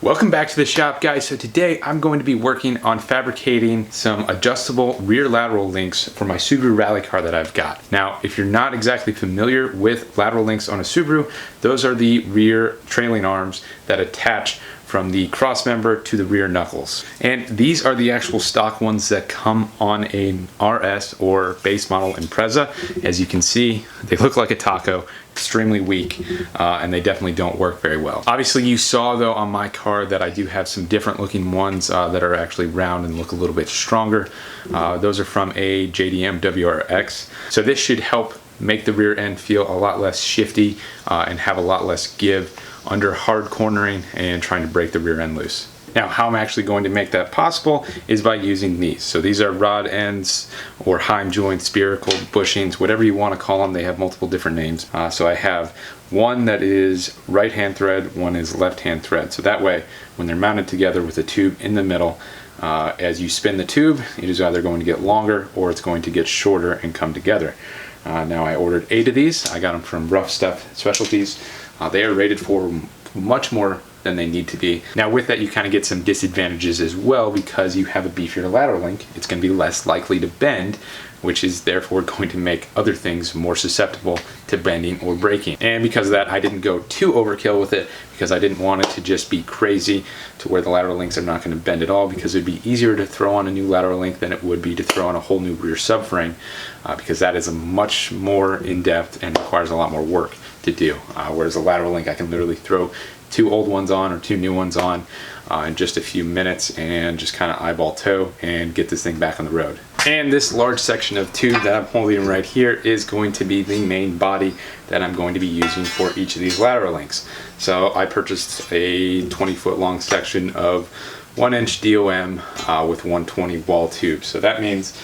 Welcome back to the shop, guys. So today I'm going to be working on fabricating some adjustable rear lateral links for my Subaru rally car that I've got. Now, if you're not exactly familiar with lateral links on a Subaru, those are the rear trailing arms that attach from the cross member to the rear knuckles. And these are the actual stock ones that come on an RS or base model Impreza. As you can see, they look like a taco, extremely weak, and they definitely don't work very well. Obviously you saw though on my car that I do have some different looking ones that are actually round and look a little bit stronger. Those are from a JDM WRX. So this should help make the rear end feel a lot less shifty and have a lot less give under hard cornering and trying to break the rear end loose. Now, how I'm actually going to make that possible is by using these. So these are rod ends or heim joints, spherical bushings, whatever you want to call them. They have multiple different names. So I have one that is right hand thread, one is left hand thread. So that way, when they're mounted together with a tube in the middle, as you spin the tube, it is either going to get longer or it's going to get shorter and come together. Now I ordered 8 of these. I got them from Rough Stuff Specialties. They are rated for much more than they need to be. Now with that, you kind of get some disadvantages as well because you have a beefier lateral link. It's going to be less likely to bend, which is therefore going to make other things more susceptible to bending or breaking. And because of that, I didn't go too overkill with it because I didn't want it to just be crazy to where the lateral links are not going to bend at all, because it'd be easier to throw on a new lateral link than it would be to throw on a whole new rear subframe, because that is a much more in-depth and requires a lot more work to do. Whereas a lateral link, I can literally throw 2 old ones on or 2 new ones on in just a few minutes and just kind of eyeball tow and get this thing back on the road. And this large section of tube that I'm holding right here is going to be the main body that I'm going to be using for each of these lateral links. So I purchased a 20-foot long section of 1-inch DOM with 120 wall tubes. So that means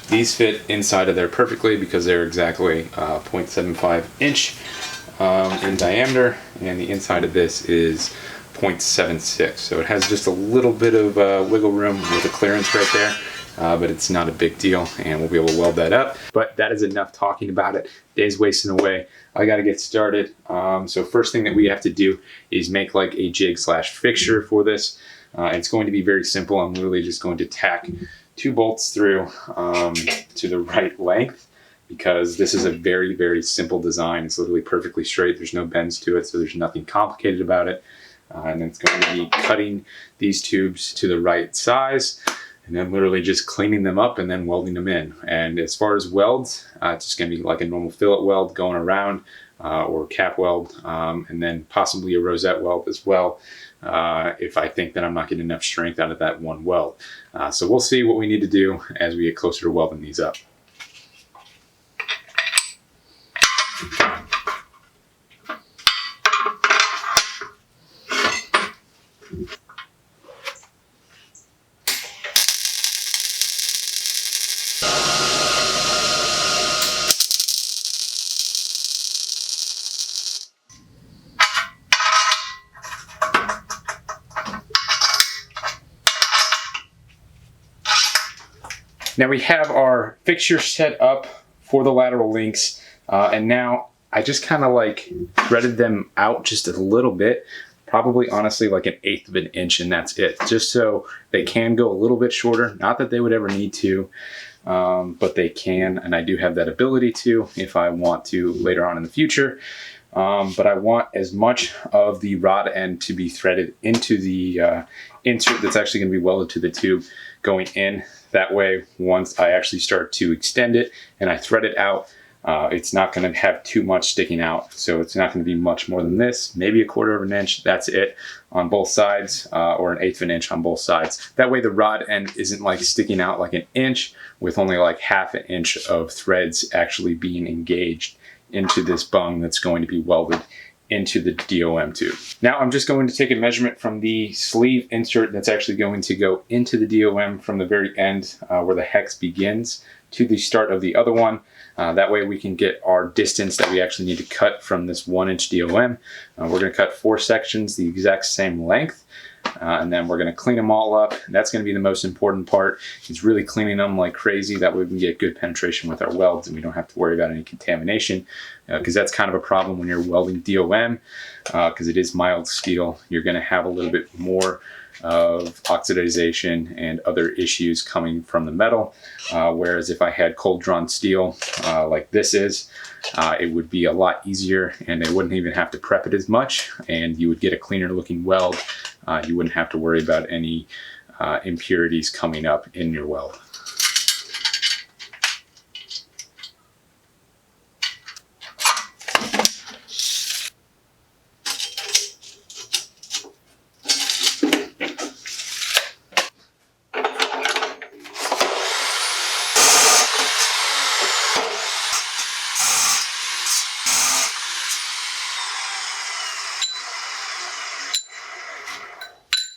these fit inside of there perfectly because they're exactly 0.75 inch in diameter, and the inside of this is 0.76. So it has just a little bit of wiggle room with a clearance right there. But it's not a big deal, and we'll be able to weld that up. But that is enough talking about it. Day's wasting away. I got to get started. So first thing that we have to do is make like a jig slash fixture for this. It's going to be very simple. I'm literally just going to tack 2 bolts through to the right length, because this is a very, very simple design. It's literally perfectly straight. There's no bends to it, so there's nothing complicated about it. And then it's going to be cutting these tubes to the right size, and then literally just cleaning them up and then welding them in. And as far as welds, it's just going to be like a normal fillet weld going around, or cap weld, and then possibly a rosette weld as well, if I think that I'm not getting enough strength out of that one weld. So we'll see what we need to do as we get closer to welding these up. Now we have our fixture set up for the lateral links, and now I just kind of like threaded them out just a little bit, probably honestly like 1/8 of an inch, and that's it, just so they can go a little bit shorter. Not that they would ever need to, but they can, and I do have that ability to if I want to later on in the future. But I want as much of the rod end to be threaded into the insert that's actually going to be welded to the tube going in. That way, once I actually start to extend it and I thread it out, it's not going to have too much sticking out. So it's not going to be much more than this, maybe 1/4 of an inch. That's it on both sides, or 1/8 of an inch on both sides. That way the rod end isn't like sticking out like 1 inch with only like 1/2 inch of threads actually being engaged into this bung that's going to be welded into the DOM tube. Now I'm just going to take a measurement from the sleeve insert that's actually going to go into the DOM from the very end where the hex begins to the start of the other one. That way we can get our distance that we actually need to cut from this 1-inch DOM. We're going to cut 4 sections the exact same length. And then we're going to clean them all up. That's going to be the most important part. Is really cleaning them like crazy. That way we can get good penetration with our welds and we don't have to worry about any contamination, because that's kind of a problem when you're welding DOM, because it is mild steel. You're going to have a little bit more of oxidization and other issues coming from the metal, whereas if I had cold drawn steel like this is, it would be a lot easier and they wouldn't even have to prep it as much, and you would get a cleaner looking weld. You wouldn't have to worry about any impurities coming up in your weld.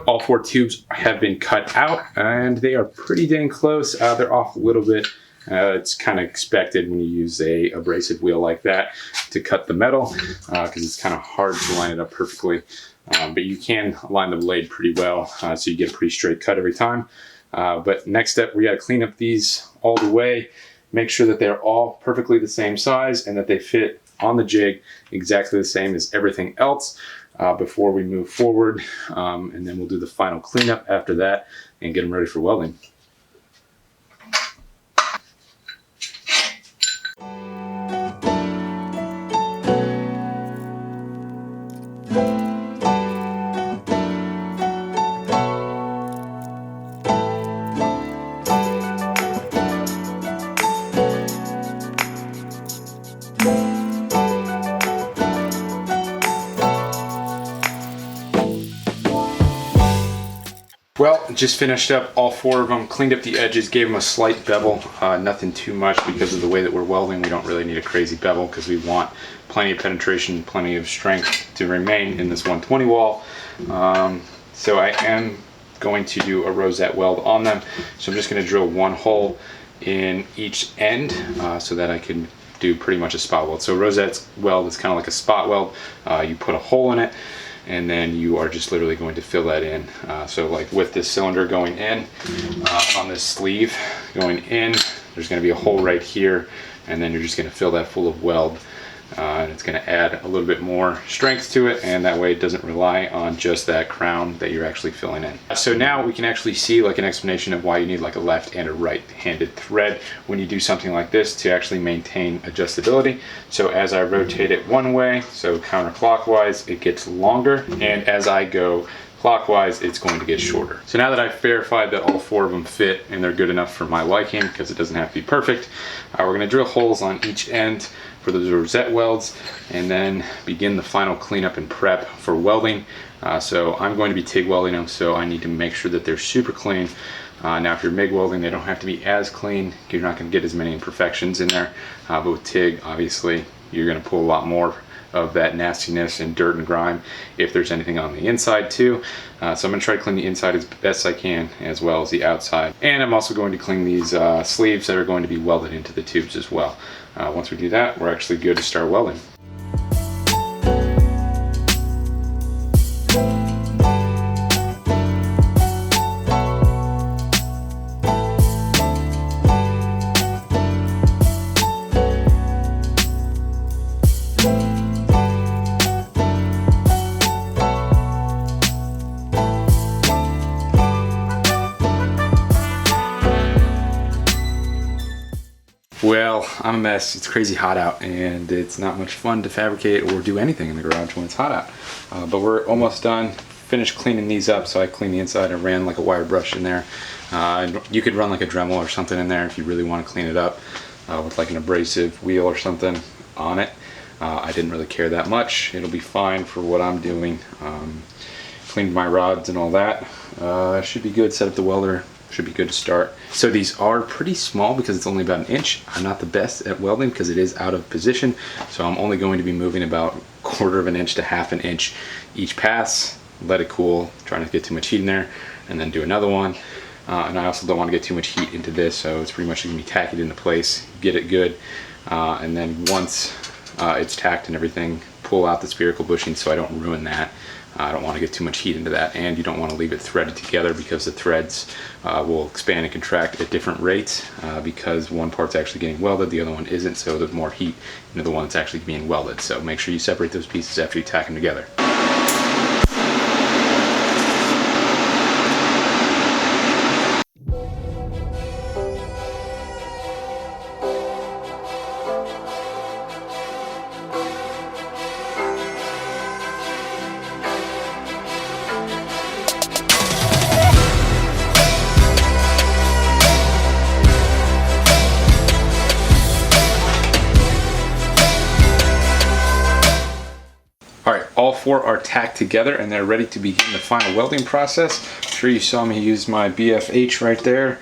All 4 tubes have been cut out and they are pretty dang close. They're off a little bit. It's kind of expected when you use a abrasive wheel like that to cut the metal, because it's kind of hard to line it up perfectly. But you can line the blade pretty well, so you get a pretty straight cut every time. But next step, we got to clean up these all the way, make sure that they're all perfectly the same size and that they fit on the jig exactly the same as everything else. Before we move forward, and then we'll do the final cleanup after that and get them ready for welding. Well, just finished up all 4 of them, cleaned up the edges, gave them a slight bevel, nothing too much because of the way that we're welding. We don't really need a crazy bevel because we want plenty of penetration, plenty of strength to remain in this 120 wall. So I am going to do a rosette weld on them. So I'm just going to drill 1 hole in each end so that I can do pretty much a spot weld. So rosette weld is kind of like a spot weld. You put a hole in it, and then you are just literally going to fill that in. So like with this cylinder going in, on this sleeve going in, there's going to be a hole right here, and then you're just going to fill that full of weld. And it's going to add a little bit more strength to it, and that way it doesn't rely on just that crown that you're actually filling in. So now we can actually see like an explanation of why you need like a left and a right-handed thread when you do something like this to actually maintain adjustability. So as I rotate it one way, so counterclockwise, it gets longer, and as I go clockwise, it's going to get shorter. So now that I've verified that all 4 of them fit and they're good enough for my liking, because it doesn't have to be perfect, we're going to drill holes on each end for those rosette welds and then begin the final cleanup and prep for welding. So I'm going to be TIG welding them, so I need to make sure that they're super clean. Now if you're MIG welding, they don't have to be as clean. You're not going to get as many imperfections in there, but with TIG, obviously, you're going to pull a lot more of that nastiness and dirt and grime if there's anything on the inside too. So I'm going to try to clean the inside as best I can, as well as the outside. And I'm also going to clean these sleeves that are going to be welded into the tubes as well. Once we do that, we're actually good to start welding. Well, I'm a mess. It's crazy hot out and it's not much fun to fabricate or do anything in the garage when it's hot out. But we're almost done. Finished cleaning these up, so I cleaned the inside and ran like a wire brush in there. And you could run like a Dremel or something in there if you really want to clean it up with like an abrasive wheel or something on it. I didn't really care that much. It'll be fine for what I'm doing. Cleaned my rods and all that. Should be good. Set up the welder. Should be good to start. So these are pretty small because it's only about an inch. I'm not the best at welding because it is out of position. So I'm only going to be moving about 1/4 of an inch to 1/2 an inch each pass. Let it cool, try not to get too much heat in there, and then do another one. And I also don't want to get too much heat into this, so it's pretty much going to be tacked into place, get it good. And then once it's tacked and everything, pull out the spherical bushing so I don't ruin that. I don't want to get too much heat into that, and you don't want to leave it threaded together because the threads will expand and contract at different rates because one part's actually getting welded, the other one isn't, so there's more heat into the one that's actually being welded. So make sure you separate those pieces after you tack them together. Alright, all four are tacked together and they're ready to begin the final welding process. I'm sure you saw me use my BFH right there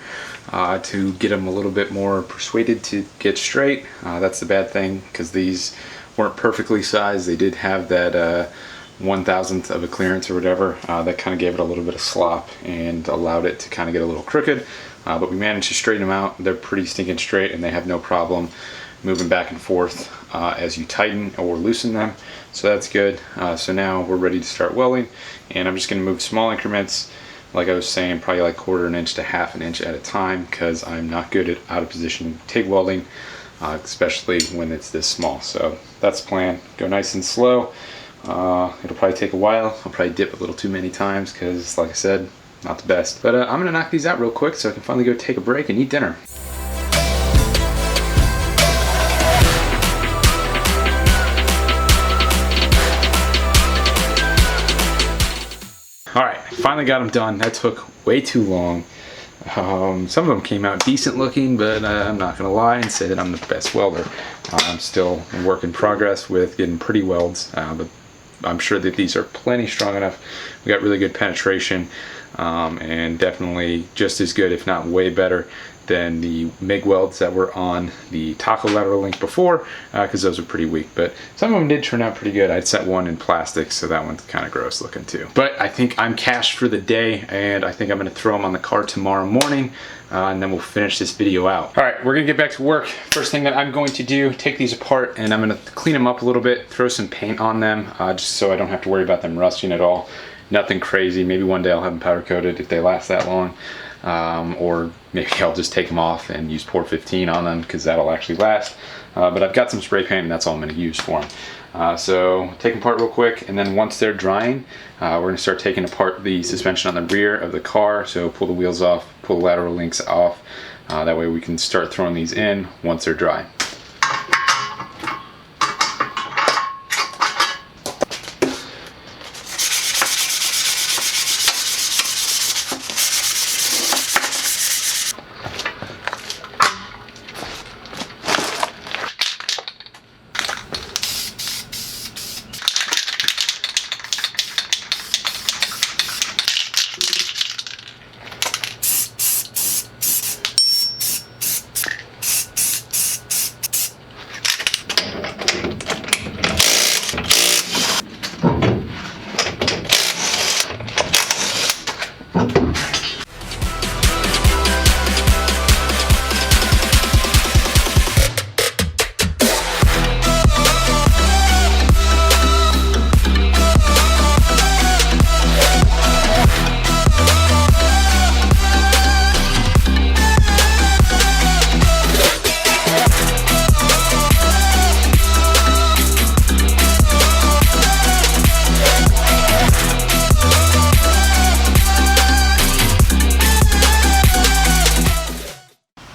to get them a little bit more persuaded to get straight. That's the bad thing, because these weren't perfectly sized. They did have that 1,000th of a clearance or whatever. That kind of gave it a little bit of slop and allowed it to kind of get a little crooked. But we managed to straighten them out. They're pretty stinking straight and they have no problem moving back and forth as you tighten or loosen them. So that's good. So now we're ready to start welding, and I'm just going to move small increments, like I was saying, probably like 1/4 inch to 1/2 inch at a time, because I'm not good at out of position TIG welding, especially when it's this small. So that's the plan. Go nice and slow. It'll probably take a while. I'll probably dip a little too many times because, like I said, not the best. But I'm going to knock these out real quick so I can finally go take a break and eat dinner. Alright, finally got them done. That took way too long. Some of them came out decent looking, but I'm not going to lie and say that I'm the best welder. I'm still a work in progress with getting pretty welds, but I'm sure that these are plenty strong enough. We got really good penetration, and definitely just as good, if not way better, than the MIG welds that were on the taco lateral link before, because those are pretty weak. But some of them did turn out pretty good. I'd set one in plastic, so that one's kind of gross looking too. But I think I'm cashed for the day, and I think I'm going to throw them on the car tomorrow morning, and then we'll finish this video out. All right, we're going to get back to work. First thing that I'm going to do, take these apart, and I'm going to clean them up a little bit, throw some paint on them, just so I don't have to worry about them rusting at all. Nothing crazy. Maybe one day I'll have them powder coated if they last that long. Or maybe I'll just take them off and use Port 15 on them, because that'll actually last. But I've got some spray paint and that's all I'm going to use for them. So take them apart real quick, and then once they're drying, we're going to start taking apart the suspension on the rear of the car. So pull the wheels off, pull the lateral links off. That way we can start throwing these in once they're dry.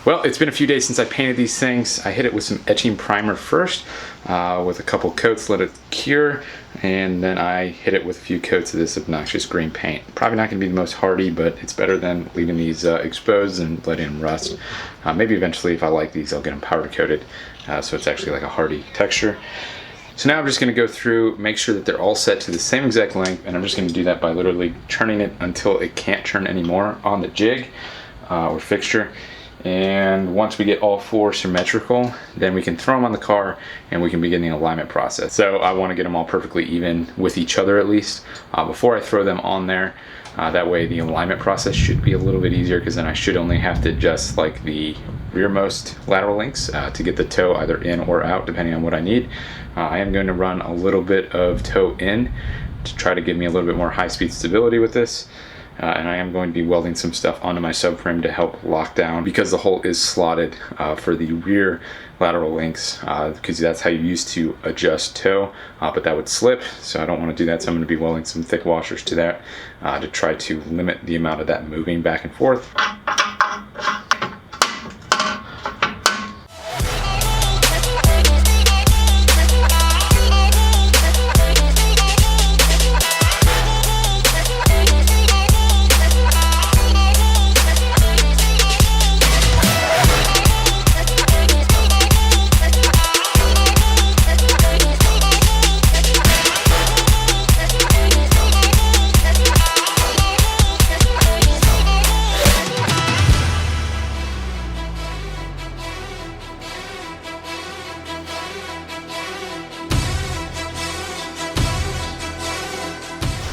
Well, it's been a few days since I painted these things. I hit it with some etching primer first, with a couple coats, let it cure, and then I hit it with a few coats of this obnoxious green paint. Probably not going to be the most hardy, but it's better than leaving these exposed and letting them rust. Maybe eventually, if I like these, I'll get them powder coated, so it's actually like a hardy texture. So now I'm just going to go through, make sure that they're all set to the same exact length, and I'm just going to do that by literally turning it until it can't turn anymore on the jig or fixture. And once we get all four symmetrical, then we can throw them on the car and we can begin the alignment process. So I want to get them all perfectly even with each other at least before I throw them on there. That way the alignment process should be a little bit easier, because then I should only have to adjust like the rearmost lateral links to get the toe either in or out depending on what I need. I am going to run a little bit of toe in to try to give me a little bit more high-speed stability with this. And I am going to be welding some stuff onto my subframe to help lock down, because the hole is slotted for the rear lateral links, because that's how you used to adjust toe, but that would slip, so I don't want to do that. So I'm going to be welding some thick washers to that to try to limit the amount of that moving back and forth.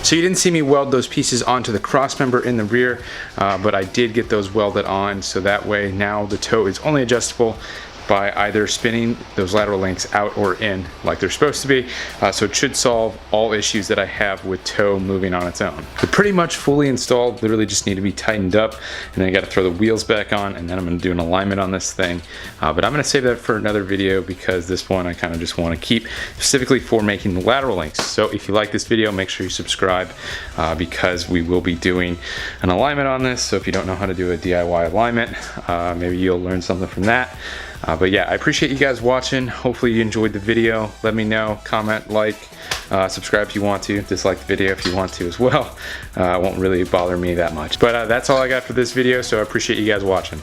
So you didn't see me weld those pieces onto the cross member in the rear, but I did get those welded on, so that way now the toe is only adjustable by either spinning those lateral links out or in like they're supposed to be. So it should solve all issues that I have with toe moving on its own. They're pretty much fully installed, literally just need to be tightened up, and then I got to throw the wheels back on, and then I'm going to do an alignment on this thing. But I'm going to save that for another video, because this one I kind of just want to keep specifically for making the lateral links. So if you like this video, make sure you subscribe, because we will be doing an alignment on this. So if you don't know how to do a DIY alignment, maybe you'll learn something from that. But yeah, I appreciate you guys watching. Hopefully you enjoyed the video. Let me know, comment, like, subscribe if you want to, dislike the video if you want to as well. It won't really bother me that much. But that's all I got for this video, so I appreciate you guys watching.